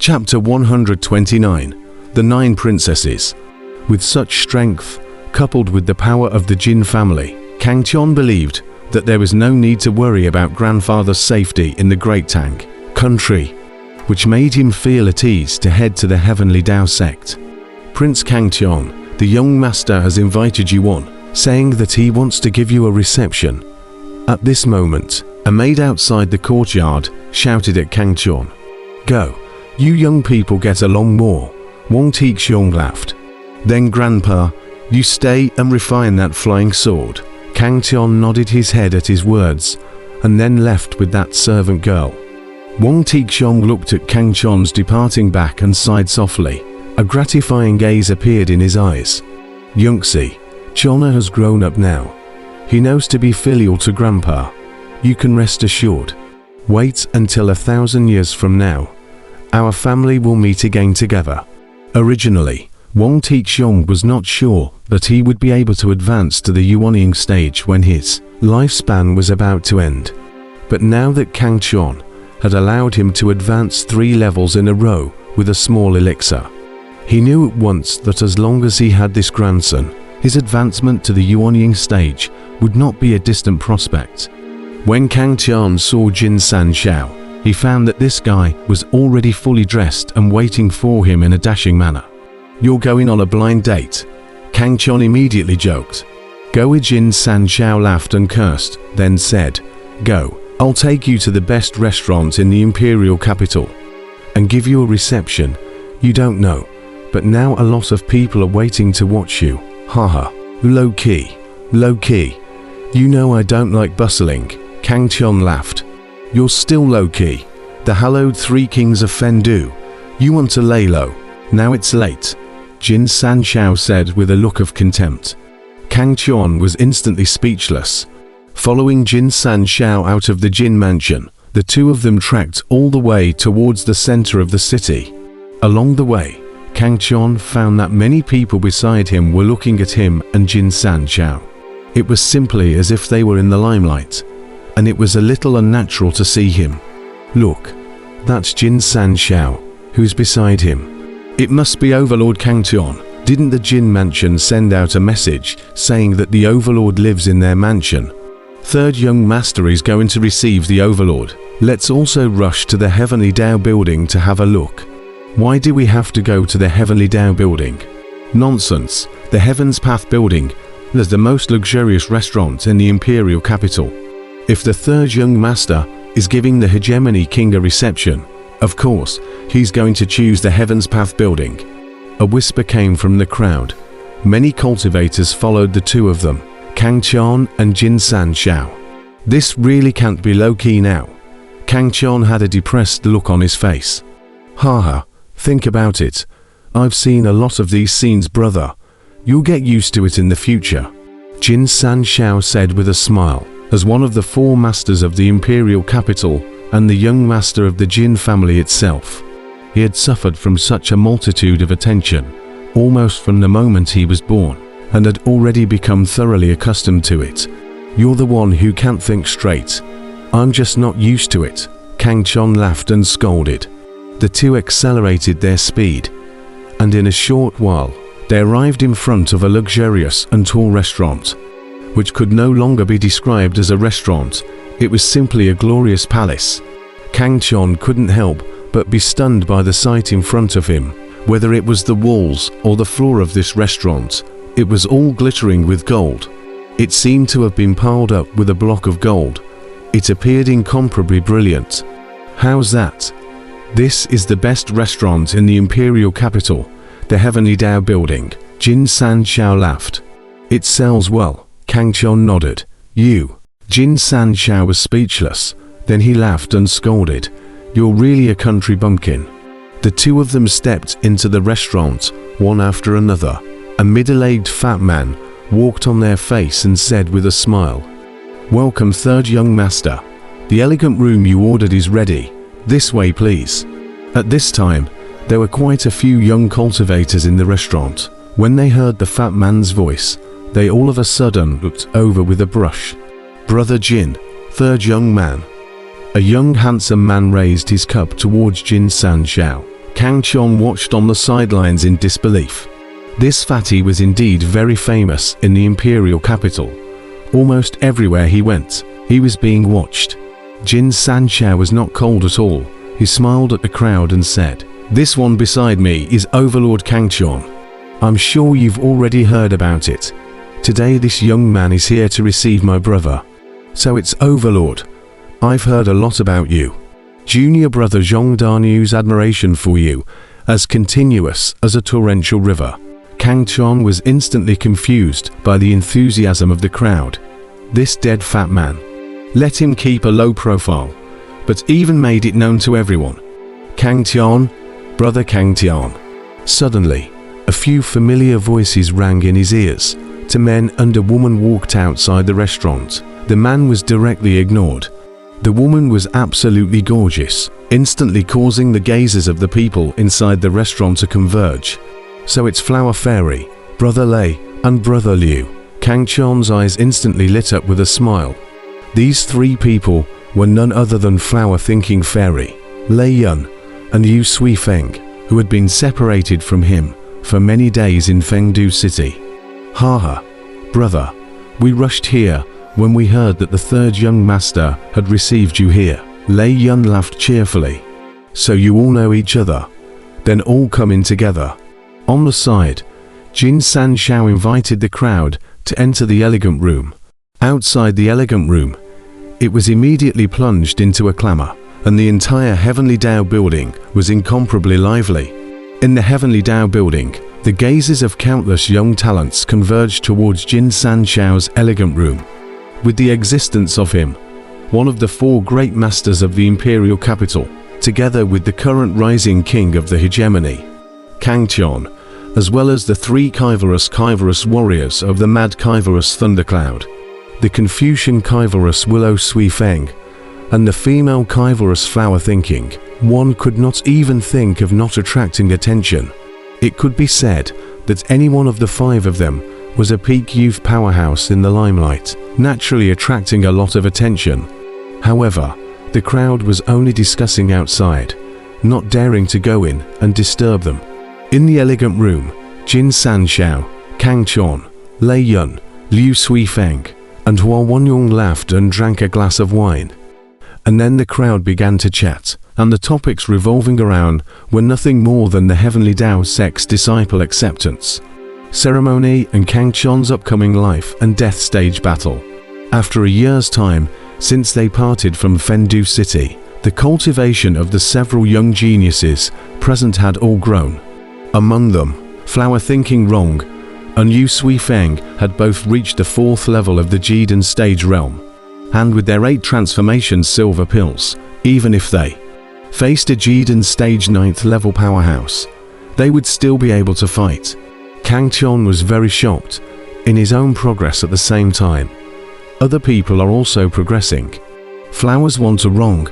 Chapter 129. The Nine Princesses. With such strength, coupled with the power of the Jin family, Kang Qian believed that there was no need to worry about grandfather's safety in the Great Tang country, which made him feel at ease to head to the Heavenly Dao sect. Prince Kang Qian, the young master has invited you on, saying that he wants to give you a reception. At this moment, a maid outside the courtyard shouted at Kang Qian. Go, you young people get along more. Wang Tixiong laughed. Then grandpa, you stay and refine that flying sword. Kang Qian nodded his head at his words, and then left with that servant girl. Wang Tixiong looked at Kang Qian's departing back and sighed softly. A gratifying gaze appeared in his eyes. Yunxi, Qiana has grown up now. He knows to be filial to grandpa. You can rest assured. Wait until 1,000 years from now. Our family will meet again together. Originally, Wang Tixiong was not sure that he would be able to advance to the ushering stage when his lifespan was about to end. But now that Kang Qian had allowed him to advance 3 levels in a row with a small elixir, he knew at once that as long as he had this grandson, his advancement to the ushering stage would not be a distant prospect. When Kang Qian saw Jin Sanxiao, he found that this guy was already fully dressed and waiting for him in a dashing manner. You're going on a blind date? Kang Qian immediately joked. Jin Sanxiao laughed and cursed, then said, Go, I'll take you to the best restaurant in the imperial capital and give you a reception. You don't know, but now a lot of people are waiting to watch you. Haha, low key. You know I don't like bustling. Kang Qian laughed. You're still low key. The hallowed 3 kings of Fendu. You want to lay low. Now it's late. Jin Sanxiao said with a look of contempt. Kang Qian was instantly speechless. Following Jin Sanxiao out of the Jin mansion, the two of them trekked all the way towards the center of the city. Along the way, Kang Qian found that many people beside him were looking at him and Jin Sanxiao. It was simply as if they were in the limelight, and it was a little unnatural to see him. Look, that's Jin Sanxiao, who's beside him. It must be Overlord Kang Qian. Didn't the Jin mansion send out a message saying that the Overlord lives in their mansion? Third young master is going to receive the Overlord. Let's also rush to the Heavenly Dao building to have a look. Why do we have to go to the Heavenly Dao building? Nonsense. The Heaven's Path building is the most luxurious restaurant in the imperial capital. If the third young master is giving the hegemony king a reception, of course, he's going to choose the Heaven's Path building. A whisper came from the crowd. Many cultivators followed the two of them, Kang Qian and Jin Sanxiao. This really can't be low-key now. Kang Qian had a depressed look on his face. Haha, think about it. I've seen a lot of these scenes, brother. You'll get used to it in the future. Jin Sanxiao said with a smile. As one of the 4 masters of the imperial capital and the young master of the Jin family itself, he had suffered from such a multitude of attention, almost from the moment he was born, and had already become thoroughly accustomed to it. You're the one who can't think straight. I'm just not used to it. Kang Qian laughed and scolded. The two accelerated their speed, and in a short while, they arrived in front of a luxurious and tall restaurant, which could no longer be described as a restaurant. It was simply a glorious palace. Kang Qian couldn't help but be stunned by the sight in front of him. Whether it was the walls or the floor of this restaurant, it was all glittering with gold. It seemed to have been piled up with a block of gold. It appeared incomparably brilliant. How's that? This is the best restaurant in the imperial capital, the Heavenly Dao building. Jin Sanxiao laughed. It sells well. Kang Qian nodded. You. Jin Sanxiao was speechless. Then he laughed and scolded. You're really a country bumpkin. The two of them stepped into the restaurant, one after another. A middle-aged fat man walked on their face and said with a smile, Welcome, third young master. The elegant room you ordered is ready. This way, please. At this time, there were quite a few young cultivators in the restaurant. When they heard the fat man's voice, they all of a sudden looked over with a brush. Brother Jin, third young man. A young handsome man raised his cup towards Jin Sanxiao. Kang Qian watched on the sidelines in disbelief. This fatty was indeed very famous in the imperial capital. Almost everywhere he went, he was being watched. Jin Sanxiao was not cold at all. He smiled at the crowd and said, "This one beside me is Overlord Kang Qian. I'm sure you've already heard about it. Today this young man is here to receive my brother. So it's Overlord. I've heard a lot about you. Junior brother Zhong Danu's admiration for you, as continuous as a torrential river." Kang Qian was instantly confused by the enthusiasm of the crowd. This dead fat man. Let him keep a low profile, but even made it known to everyone. "Kang Qian, brother Kang Qian." Suddenly, a few familiar voices rang in his ears. Two men and a woman walked outside the restaurant. The man was directly ignored. The woman was absolutely gorgeous, instantly causing the gazes of the people inside the restaurant to converge. "So it's Flower Fairy, Brother Lei, and Brother Liu." Kang Qian's eyes instantly lit up with a smile. These three people were none other than Flower Thinking Fairy, Lei Yun, and Yu Sui Feng, who had been separated from him for many days in Fengdu City. "Haha, brother, we rushed here when we heard that the third young master had received you here." Lei Yun laughed cheerfully. "So you all know each other? Then all come in together." On the side, Jin Sanxiao invited the crowd to enter the elegant room. Outside the elegant room, it was immediately plunged into a clamor, and the entire Heavenly Dao building was incomparably lively. In the Heavenly Dao building, the gazes of countless young talents converged towards Jin Sanxiao's elegant room. With the existence of him, one of the four great masters of the imperial capital, together with the current rising king of the hegemony, Kang Qian, as well as the three Kaivarous warriors of the Mad Kaivarous Thundercloud, the Confucian Kaivarous Willow Sui Feng, and the female Kaivarous Flower Thinking, one could not even think of not attracting attention. It could be said that any one of the five of them was a peak youth powerhouse in the limelight, naturally attracting a lot of attention. However, the crowd was only discussing outside, not daring to go in and disturb them. In the elegant room, Jin Sanxiao, Kang Qian, Lei Yun, Liu Sui Feng, and Hua Wanyong laughed and drank a glass of wine. And then the crowd began to chat, and the topics revolving around were nothing more than the Heavenly Dao Sect's disciple acceptance ceremony and Kang Qian's upcoming life and death stage battle. After a year's time since they parted from Fengdu City, the cultivation of the several young geniuses present had all grown. Among them, Flower Thinking Rong and Yu Sui Feng had both reached the 4th level of the Jiden stage realm, and with their 8 transformation silver pills, even if they faced a Jiden stage 9th level powerhouse, they would still be able to fight. Kang Qian was very shocked in his own progress at the same time. Other people are also progressing. Flowers want a Rong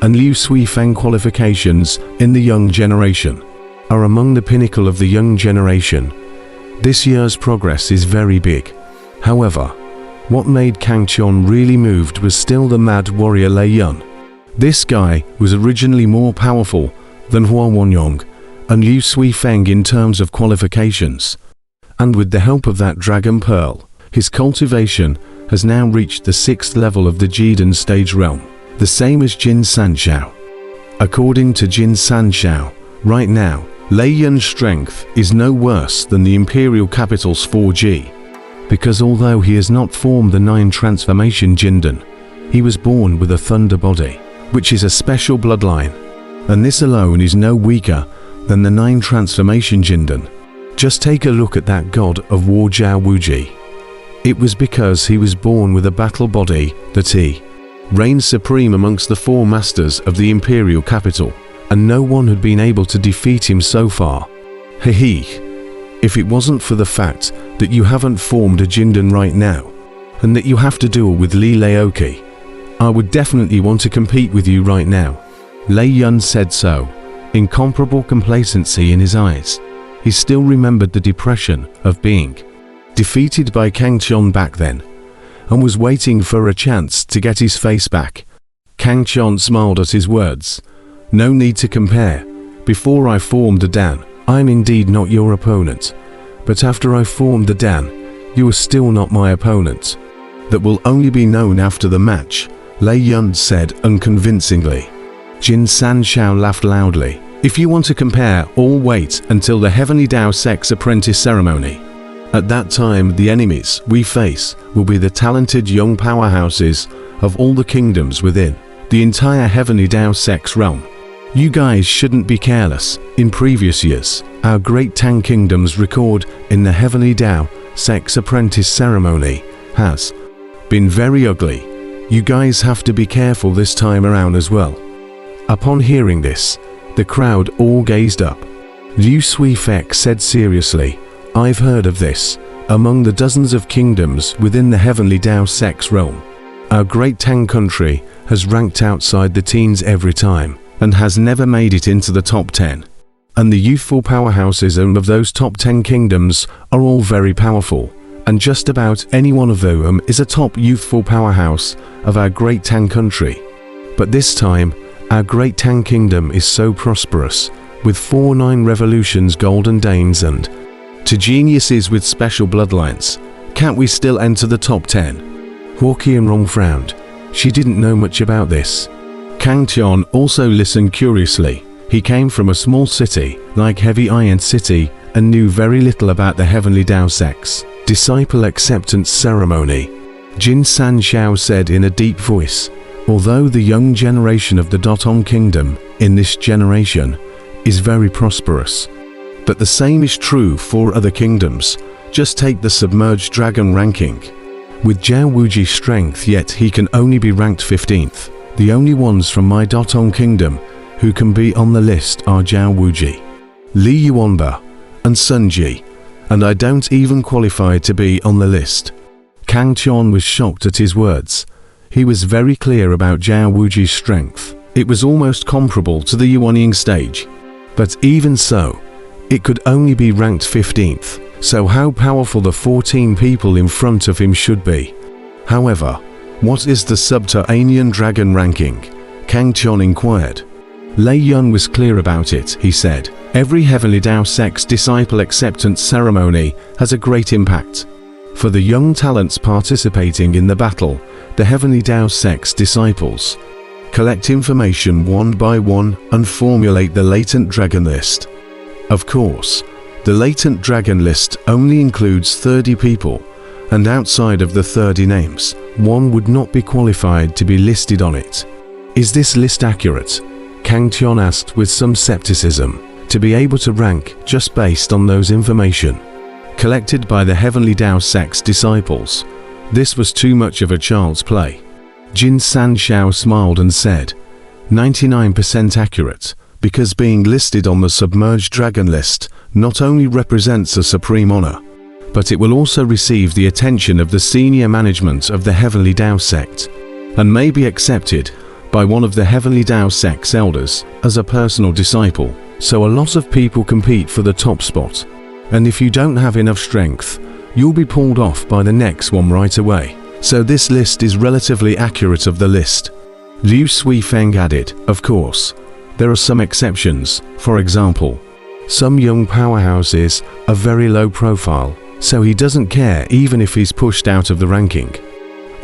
and Liu Sui Feng qualifications in the young generation are among the pinnacle of the young generation. This year's progress is very big. However, what made Kang Qian really moved was still the mad warrior Lei Yun. This guy was originally more powerful than Hua Wanyong and Liu Sui Feng in terms of qualifications, and with the help of that Dragon Pearl, his cultivation has now reached the 6th level of the Jiden stage realm, the same as Jin Sanxiao. According to Jin Sanxiao, right now, Lei Yun's strength is no worse than the imperial capital's 4G, because although he has not formed the 9 transformation Jinden, he was born with a thunder body, which is a special bloodline, and this alone is no weaker than the 9 transformation Jinden. Just take a look at that god of war Zhao Wuji. It was because he was born with a battle body that he reigned supreme amongst the 4 masters of the imperial capital, and no one had been able to defeat him so far. Hehe. If it wasn't for the fact that you haven't formed a Jinden right now, and that you have to duel with Li Laoki, I would definitely want to compete with you right now. Lei Yun said so, incomparable complacency in his eyes. He still remembered the depression of being defeated by Kang Qian back then, and was waiting for a chance to get his face back. Kang Qian smiled at his words. No need to compare, Before I formed the Dan, I am indeed not your opponent. But after I formed the Dan, you are still not my opponent. That will only be known after the match, Lei Yun said unconvincingly. Jin Sanshao laughed loudly. If you want to compare, all wait until the Heavenly Dao Sect's apprentice ceremony. At that time, the enemies we face will be the talented young powerhouses of all the kingdoms within the entire Heavenly Dao Sect's realm. You guys shouldn't be careless. In previous years, our great Tang kingdom's record in the Heavenly Dao Sect's apprentice ceremony has been very ugly. You guys have to be careful this time around as well. Upon hearing this, the crowd all gazed up. Liu Suifeng said seriously, I've heard of this. Among the dozens of kingdoms within the Heavenly Dao Sect's realm, our great Tang country has ranked outside the teens every time, and has never made it into the top 10. And the youthful powerhouses of those top 10 kingdoms are all very powerful, and just about any one of them is a top youthful powerhouse of our great Tang country. But this time, our great Tang kingdom is so prosperous, with 49 revolutions golden danes and to geniuses with special bloodlines. Can't we still enter the top 10? Huo Qianrong frowned. She didn't know much about this. Kang Tian also listened curiously. He came from a small city, like Heavy Iron City, and knew very little about the Heavenly Dao Sect's disciple acceptance ceremony. Jin Sanshao said in a deep voice, although the young generation of the Dotong Kingdom in this generation is very prosperous, but the same is true for other kingdoms. Just take the submerged dragon ranking. With Zhao Wuji's strength, yet he can only be ranked 15th. The only ones from my Dotong Kingdom who can be on the list are Zhao Wuji, Li Yuanba, and Sun Ji, and I don't even qualify to be on the list. Kang Tian was shocked at his words. He was very clear about Zhao Wuji's strength. It was almost comparable to the Yuanying stage. But even so, it could only be ranked 15th. So how powerful the 14 people in front of him should be. However, what is the subterranean dragon ranking? Kang Tian inquired. Lei Yun was clear about it, he said. Every Heavenly Dao Sect's disciple acceptance ceremony has a great impact. For the young talents participating in the battle, the Heavenly Dao Sect's disciples collect information one by one and formulate the latent dragon list. Of course, the latent dragon list only includes 30 people, and outside of the 30 names, one would not be qualified to be listed on it. Is this list accurate? Kang Tian asked with some skepticism. To be able to rank just based on those information collected by the Heavenly Dao Sect's disciples, this was too much of a child's play. Jin Sanshao smiled and said, 99% accurate, because being listed on the submerged dragon list not only represents a supreme honor, but it will also receive the attention of the senior management of the Heavenly Dao Sect, and may be accepted by one of the Heavenly Dao Sect's elders as a personal disciple. So a lot of people compete for the top spot, and if you don't have enough strength, you'll be pulled off by the next one right away. So this list is relatively accurate of the list. Liu Suifeng added, of course, there are some exceptions. For example, some young powerhouses are very low profile, so he doesn't care even if he's pushed out of the ranking.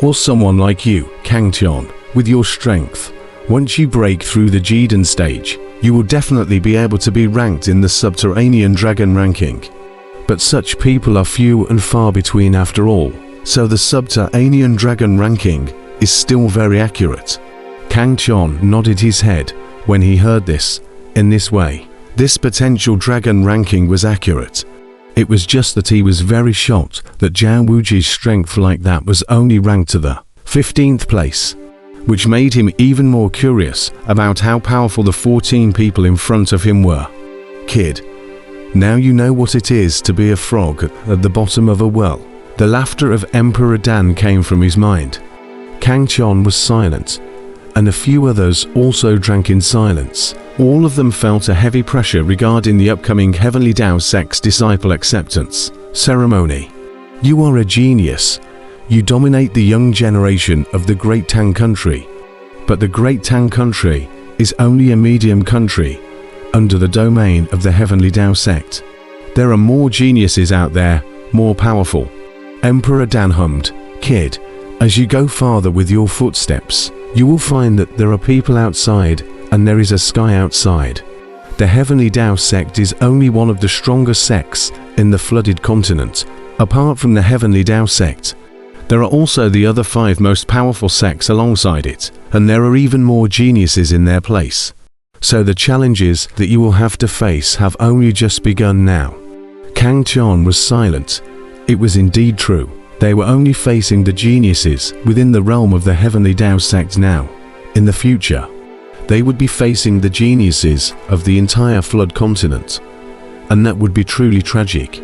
Or someone like you, Kang Tian, with your strength. Once you break through the Jidan stage, you will definitely be able to be ranked in the subterranean dragon ranking. But such people are few and far between after all, so the subterranean dragon ranking is still very accurate. Kang Tian nodded his head when he heard this. In this way, this potential dragon ranking was accurate. It was just that he was very shocked that Zhao Wuji's strength like that was only ranked to the 15th place, which made him even more curious about how powerful the 14 people in front of him were. Kid, now you know what it is to be a frog at the bottom of a well. The laughter of Emperor Dan came from his mind. Kang Tian was silent, and a few others also drank in silence. All of them felt a heavy pressure regarding the upcoming Heavenly Dao Sect's disciple acceptance ceremony. You are a genius. You dominate the young generation of the Great Tang country. But the Great Tang country is only a medium country, under the domain of the Heavenly Tao sect. There are more geniuses out there, more powerful. Emperor Dan hummed, "Kid, as you go farther with your footsteps, you will find that there are people outside and there is a sky outside." The Heavenly Tao sect is only one of the strongest sects in the flooded continent. Apart from the Heavenly Tao sect, there are also the other 5 most powerful sects alongside it, and there are even more geniuses in their place. So the challenges that you will have to face have only just begun now. Kang Tian was silent. It was indeed true. They were only facing the geniuses within the realm of the Heavenly Tao sect now. In the future, they would be facing the geniuses of the entire flood continent. And that would be truly tragic.